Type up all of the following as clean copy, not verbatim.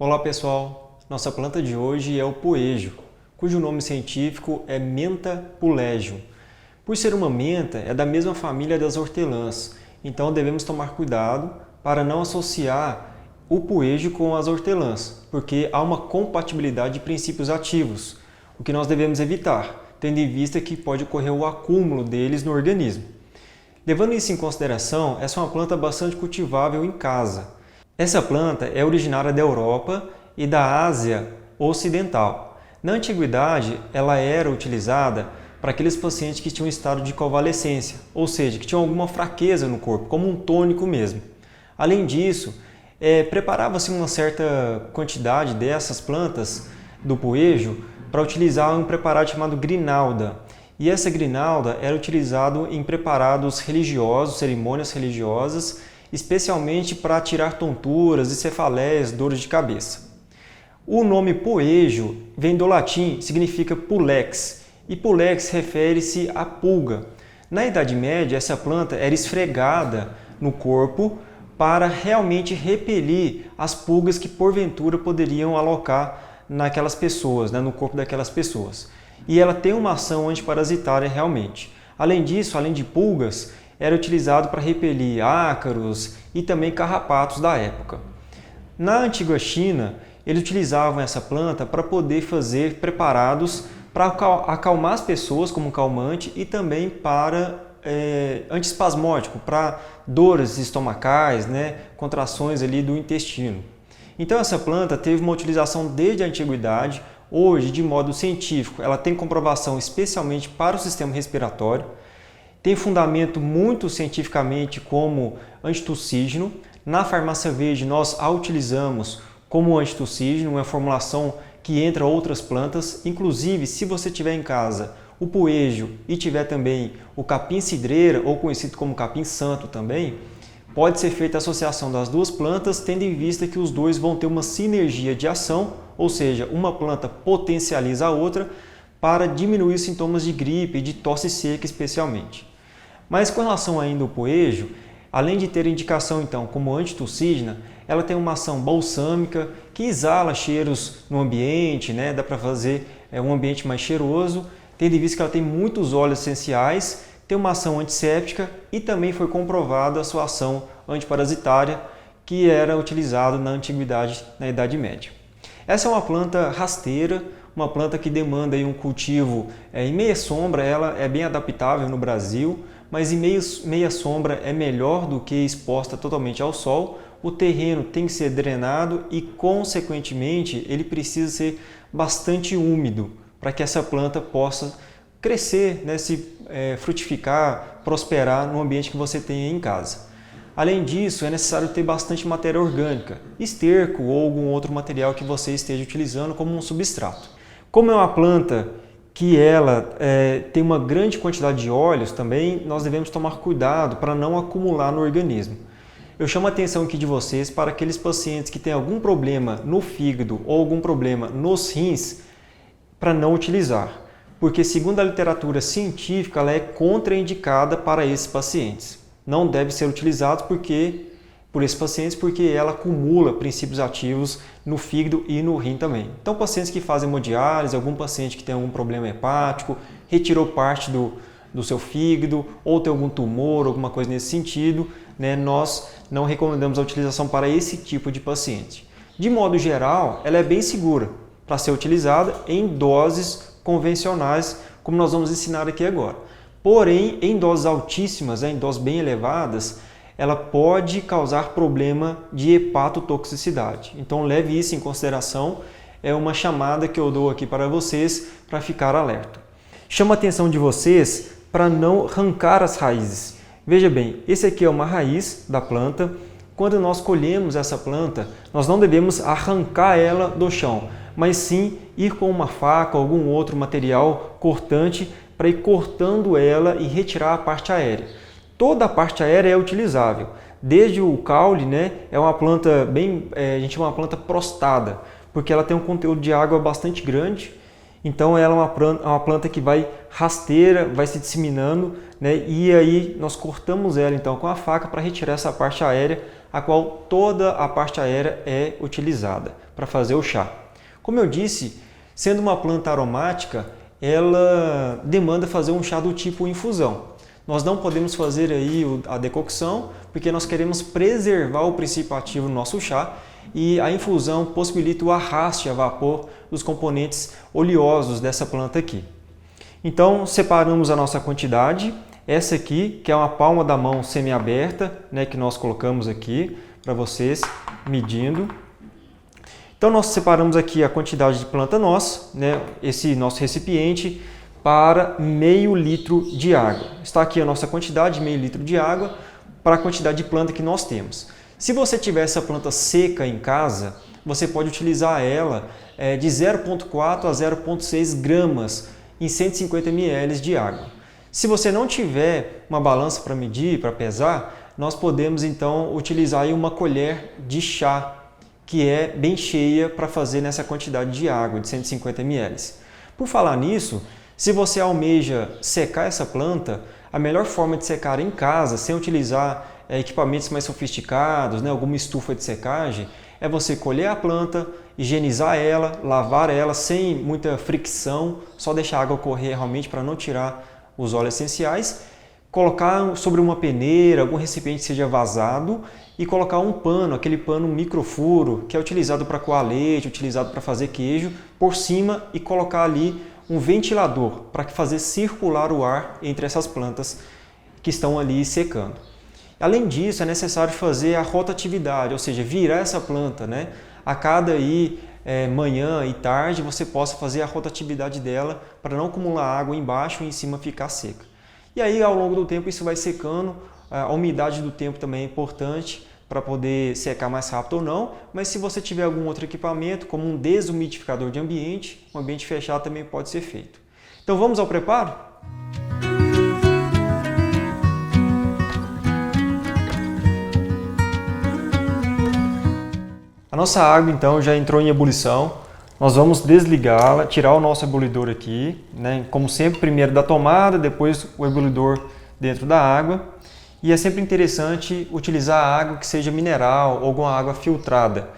Olá pessoal, nossa planta de hoje é o poejo, cujo nome científico é Mentha pulegium. Por ser uma menta, é da mesma família das hortelãs, então devemos tomar cuidado para não associar o poejo com as hortelãs, porque há uma compatibilidade de princípios ativos, o que nós devemos evitar, tendo em vista que pode ocorrer o acúmulo deles no organismo. Levando isso em consideração, essa é uma planta bastante cultivável em casa. Essa planta é originária da Europa e da Ásia Ocidental. Na antiguidade, ela era utilizada para aqueles pacientes que tinham estado de convalescência, ou seja, que tinham alguma fraqueza no corpo, como um tônico mesmo. Além disso, preparava-se uma certa quantidade dessas plantas do poejo para utilizar um preparado chamado grinalda. E essa grinalda era utilizada em preparados religiosos, cerimônias religiosas, especialmente para tirar tonturas e cefaleias, dores de cabeça. O nome poejo vem do latim, significa pulex, e pulex refere-se à pulga. Na Idade Média, essa planta era esfregada no corpo para realmente repelir as pulgas que porventura poderiam alocar naquelas pessoas, no corpo daquelas pessoas. E ela tem uma ação antiparasitária realmente. Além disso, além de pulgas, era utilizado para repelir ácaros e também carrapatos da época. Na antiga China, eles utilizavam essa planta para poder fazer preparados para acalmar as pessoas como calmante e também para antiespasmódico, para dores estomacais, contrações ali do intestino. Então essa planta teve uma utilização desde a antiguidade. Hoje, de modo científico, ela tem comprovação especialmente para o sistema respiratório. Tem fundamento muito cientificamente como antitussígeno. Na farmácia verde nós a utilizamos como antitussígeno, uma formulação que entra outras plantas. Inclusive, se você tiver em casa o poejo e tiver também o capim-cidreira, ou conhecido como capim-santo também, pode ser feita a associação das duas plantas, tendo em vista que os dois vão ter uma sinergia de ação, ou seja, uma planta potencializa a outra para diminuir os sintomas de gripe e de tosse seca especialmente. Mas com relação ainda ao poejo, além de ter indicação então como antitussígena, ela tem uma ação balsâmica que exala cheiros no ambiente, dá para fazer um ambiente mais cheiroso, tendo em vista que ela tem muitos óleos essenciais, tem uma ação antisséptica e também foi comprovada a sua ação antiparasitária que era utilizada na antiguidade, na Idade Média. Essa é uma planta rasteira, uma planta que demanda um cultivo em meia sombra, ela é bem adaptável no Brasil, mas em meia sombra é melhor do que exposta totalmente ao sol. O terreno tem que ser drenado e, consequentemente, ele precisa ser bastante úmido para que essa planta possa crescer, frutificar, prosperar no ambiente que você tenha em casa. Além disso, é necessário ter bastante matéria orgânica, esterco ou algum outro material que você esteja utilizando como um substrato. Como é uma planta que ela tem uma grande quantidade de óleos também, nós devemos tomar cuidado para não acumular no organismo. Eu chamo a atenção aqui de vocês para aqueles pacientes que têm algum problema no fígado ou algum problema nos rins, para não utilizar, porque segundo a literatura científica, ela é contraindicada para esses pacientes. Não deve ser utilizado por esses pacientes porque ela acumula princípios ativos no fígado e no rim também. Então, pacientes que fazem hemodiálise, algum paciente que tem algum problema hepático, retirou parte do seu fígado ou tem algum tumor, alguma coisa nesse sentido, nós não recomendamos a utilização para esse tipo de paciente. De modo geral, ela é bem segura para ser utilizada em doses convencionais, como nós vamos ensinar aqui agora. Porém, em doses altíssimas, em doses bem elevadas, ela pode causar problema de hepatotoxicidade. Então leve isso em consideração, é uma chamada que eu dou aqui para vocês para ficar alerta. Chamo a atenção de vocês para não arrancar as raízes. Veja bem, esse aqui é uma raiz da planta. Quando nós colhemos essa planta, nós não devemos arrancar ela do chão, mas sim ir com uma faca ou algum outro material cortante para ir cortando ela e retirar a parte aérea. Toda a parte aérea é utilizável, desde o caule, é uma planta a gente chama uma planta prostada, porque ela tem um conteúdo de água bastante grande Então ela é uma planta que vai rasteira, vai se disseminando, né? E aí nós cortamos ela então com a faca para retirar essa parte aérea, a qual toda a parte aérea é utilizada para fazer o chá. Como eu disse, sendo uma planta aromática, ela demanda fazer um chá do tipo infusão. Nós não podemos fazer aí a decocção, porque nós queremos preservar o princípio ativo do nosso chá, e a infusão possibilita o arraste a vapor dos componentes oleosos dessa planta aqui. Então separamos a nossa quantidade, essa aqui que é uma palma da mão semi-aberta, né, que nós colocamos aqui para vocês medindo. Então nós separamos aqui a quantidade de planta nossa, né, esse nosso recipiente, para meio litro de água. Está aqui a nossa quantidade, meio litro de água, para a quantidade de planta que nós temos. Se você tiver essa planta seca em casa, você pode utilizar ela de 0,4 a 0,6 gramas em 150 ml de água. Se você não tiver uma balança para medir, para pesar, nós podemos então utilizar aí uma colher de chá, que é bem cheia para fazer nessa quantidade de água, de 150 ml. Por falar nisso, se você almeja secar essa planta, a melhor forma de secar em casa, sem utilizar equipamentos mais sofisticados, né, alguma estufa de secagem, é você colher a planta, higienizar ela, lavar ela sem muita fricção, só deixar a água correr realmente para não tirar os óleos essenciais, colocar sobre uma peneira, algum recipiente que seja vazado e colocar um pano, aquele pano microfuro, que é utilizado para coar leite, utilizado para fazer queijo, por cima e colocar ali um ventilador para fazer circular o ar entre essas plantas que estão ali secando. Além disso, é necessário fazer a rotatividade, ou seja, virar essa planta, né? A cada manhã e tarde você possa fazer a rotatividade dela para não acumular água embaixo e em cima ficar seca. E aí, ao longo do tempo, isso vai secando. A umidade do tempo também é importante para poder secar mais rápido ou não, mas se você tiver algum outro equipamento, como um desumidificador de ambiente, um ambiente fechado também pode ser feito. Então vamos ao preparo? A nossa água então já entrou em ebulição. Nós vamos desligá-la, tirar o nosso ebulidor aqui, né? Como sempre, primeiro da tomada, depois o ebulidor dentro da água. E é sempre interessante utilizar água que seja mineral ou alguma água filtrada.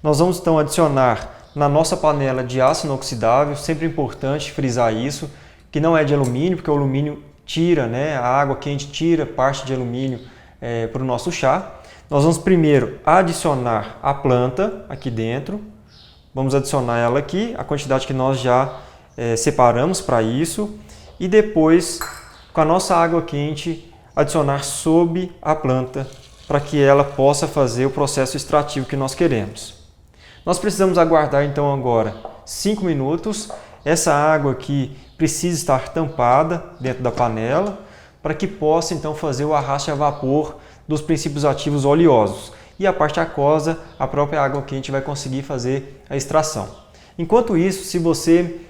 Nós vamos então adicionar na nossa panela de aço inoxidável, sempre importante frisar isso, que não é de alumínio, porque o alumínio tira, né? A água quente tira parte de alumínio para o nosso chá. Nós vamos primeiro adicionar a planta aqui dentro. Vamos adicionar ela aqui, a quantidade que nós já separamos para isso. E depois, com a nossa água quente, adicionar sob a planta para que ela possa fazer o processo extrativo que nós queremos. Nós precisamos aguardar então agora 5 minutos. Essa água aqui precisa estar tampada dentro da panela para que possa então fazer o arraste a vapor dos princípios ativos oleosos. E a parte aquosa, a própria água quente vai conseguir fazer a extração. Enquanto isso, se você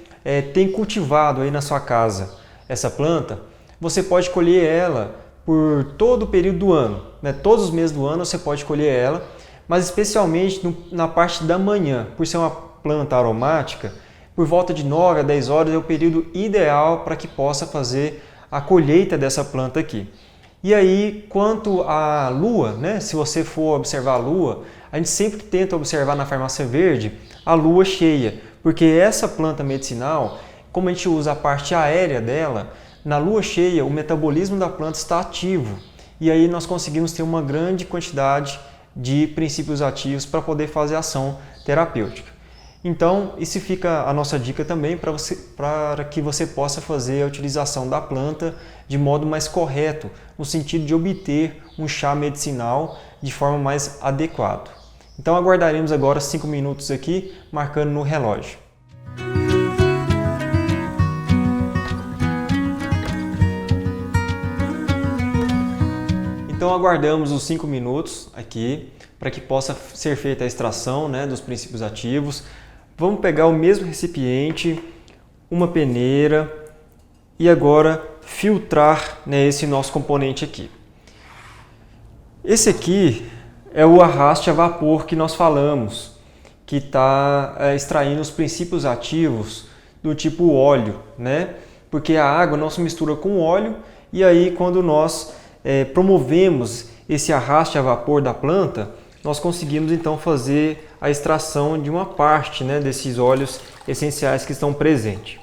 tem cultivado aí na sua casa essa planta, você pode colher ela por todo o período do ano, né? Todos os meses do ano você pode colher ela, mas especialmente na parte da manhã, por ser uma planta aromática, por volta de 9 a 10 horas é o período ideal para que possa fazer a colheita dessa planta aqui. E aí, quanto à lua, né? Se você for observar a lua, a gente sempre tenta observar na farmácia verde a lua cheia, porque essa planta medicinal, como a gente usa a parte aérea dela, na lua cheia o metabolismo da planta está ativo e aí nós conseguimos ter uma grande quantidade de princípios ativos para poder fazer ação terapêutica. Então, isso fica a nossa dica também para que você possa fazer a utilização da planta de modo mais correto, no sentido de obter um chá medicinal de forma mais adequada. Então, aguardaremos agora 5 minutos aqui, marcando no relógio. Então, aguardamos os 5 minutos aqui para que possa ser feita a extração, né, dos princípios ativos. Vamos pegar o mesmo recipiente, uma peneira e agora filtrar, né, esse nosso componente aqui. Esse aqui é o arraste a vapor que nós falamos, que está extraindo os princípios ativos do tipo óleo, né? Porque a água não se mistura com o óleo e aí quando nós promovemos esse arraste a vapor da planta, nós conseguimos então fazer a extração de uma parte, né, desses óleos essenciais que estão presentes.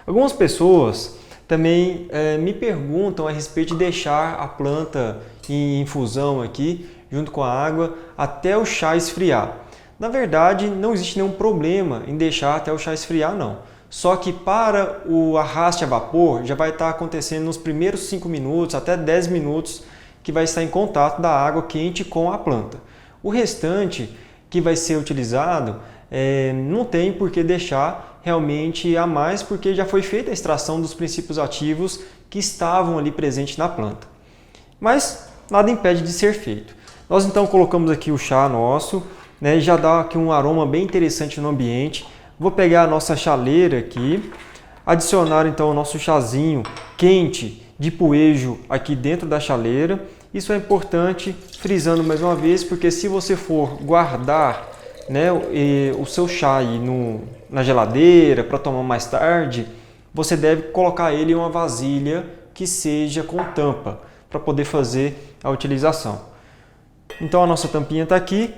Algumas pessoas também me perguntam a respeito de deixar a planta em infusão aqui, junto com a água, até o chá esfriar. Na verdade, não existe nenhum problema em deixar até o chá esfriar, não. Só que para o arraste a vapor, já vai estar acontecendo nos primeiros 5 minutos, até 10 minutos, que vai estar em contato da água quente com a planta. O restante que vai ser utilizado, não tem por que deixar realmente a mais, porque já foi feita a extração dos princípios ativos que estavam ali presentes na planta. Mas nada impede de ser feito. Nós então colocamos aqui o chá nosso, né, já dá aqui um aroma bem interessante no ambiente. Vou pegar a nossa chaleira aqui, adicionar então o nosso chazinho quente de poejo aqui dentro da chaleira. Isso é importante, frisando mais uma vez, porque se você for guardar, né, o seu chá aí na geladeira para tomar mais tarde, você deve colocar ele em uma vasilha que seja com tampa, para poder fazer a utilização. Então a nossa tampinha está aqui,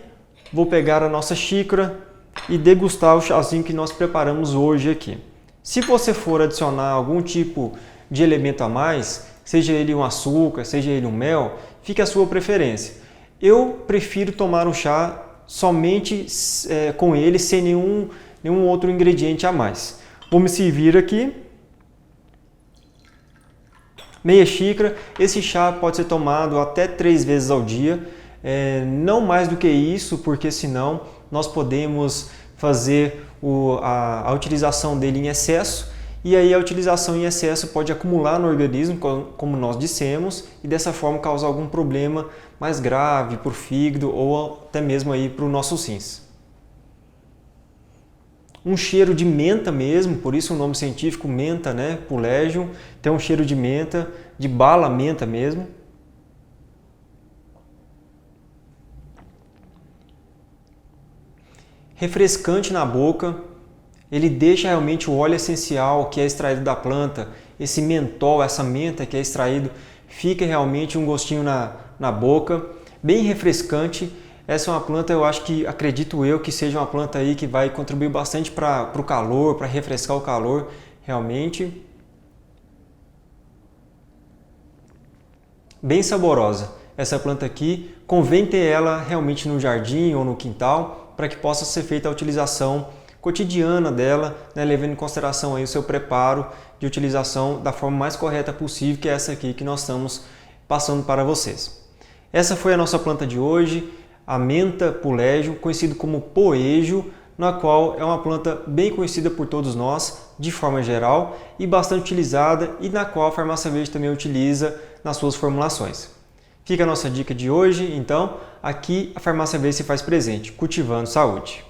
vou pegar a nossa xícara e degustar o chazinho que nós preparamos hoje aqui. Se você for adicionar algum tipo de elemento a mais, seja ele um açúcar, seja ele um mel, fica a sua preferência. Eu prefiro tomar um chá somente com ele, sem nenhum outro ingrediente a mais. Vou me servir aqui. Meia xícara. Esse chá pode ser tomado até 3 vezes ao dia. Não mais do que isso, porque senão nós podemos fazer a utilização dele em excesso. E aí a utilização em excesso pode acumular no organismo, como nós dissemos, e dessa forma causar algum problema mais grave para o fígado ou até mesmo aí para os nossos rins. Um cheiro de menta mesmo, por isso o nome científico menta, né? Pulegium, tem um cheiro de menta, de bala menta mesmo. Refrescante na boca. Ele deixa realmente o óleo essencial que é extraído da planta, esse mentol, essa menta que é extraído, fica realmente um gostinho na boca, bem refrescante. Essa é uma planta, acredito eu, que seja uma planta aí que vai contribuir bastante para o calor, para refrescar o calor, realmente. Bem saborosa. Essa planta aqui, convém ter ela realmente no jardim ou no quintal, para que possa ser feita a utilização cotidiana dela, né, levando em consideração aí o seu preparo de utilização da forma mais correta possível, que é essa aqui que nós estamos passando para vocês. Essa foi a nossa planta de hoje, a menta pulegium, conhecido como poejo, na qual é uma planta bem conhecida por todos nós, de forma geral, e bastante utilizada, e na qual a Farmácia Verde também utiliza nas suas formulações. Fica a nossa dica de hoje, então, aqui a Farmácia Verde se faz presente, cultivando saúde.